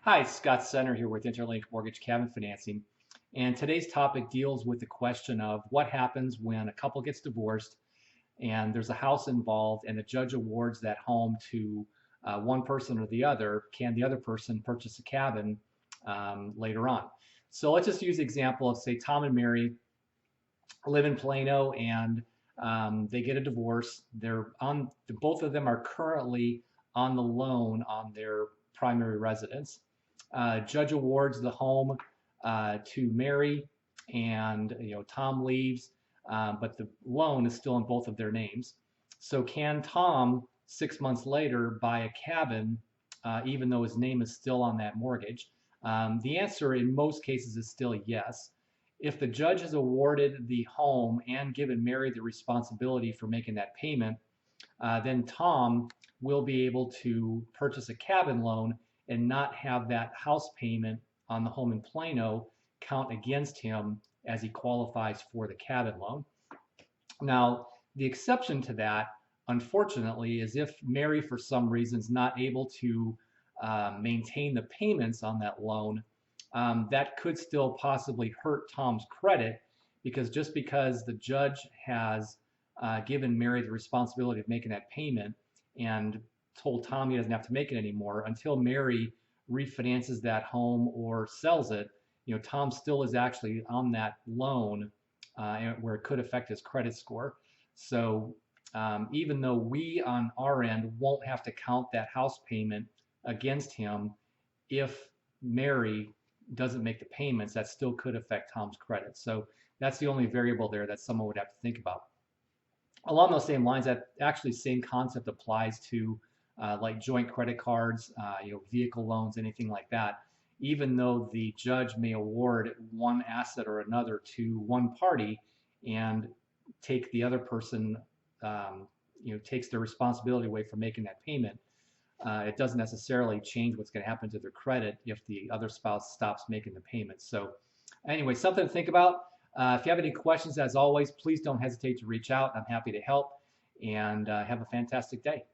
Hi, Scott Senner here with Interlink Mortgage Cabin Financing. And today's topic deals with the question of what happens when a couple gets divorced and there's a house involved and the judge awards that home to one person or the other. Can the other person purchase a cabin later on? So let's just use the example of, say, Tom and Mary live in Plano and they get a divorce. Both of them are currently on the loan on their primary residence. Judge awards the home to Mary, and Tom leaves, but the loan is still in both of their names. So can Tom 6 months later buy a cabin, even though his name is still on that mortgage? The answer in most cases is still yes. If the judge has awarded the home and given Mary the responsibility for making that payment, then Tom will be able to purchase a cabin loan and not have that house payment on the home in Plano count against him as he qualifies for the cabin loan. Now, the exception to that, unfortunately, is if Mary, for some reason, is not able to maintain the payments on that loan, that could still possibly hurt Tom's credit, because just because the judge has given Mary the responsibility of making that payment and told Tom he doesn't have to make it anymore, until Mary refinances that home or sells it, Tom still is actually on that loan, where it could affect his credit score. So even though we on our end won't have to count that house payment against him, if Mary doesn't make the payments, that still could affect Tom's credit. So that's the only variable there that someone would have to think about. Along those same lines, that actually same concept applies to like joint credit cards, vehicle loans, anything like that. Even though the judge may award one asset or another to one party and take the other person, takes their responsibility away from making that payment, it doesn't necessarily change what's going to happen to their credit if the other spouse stops making the payments. So anyway, something to think about. If you have any questions, as always, please don't hesitate to reach out. I'm happy to help, and have a fantastic day.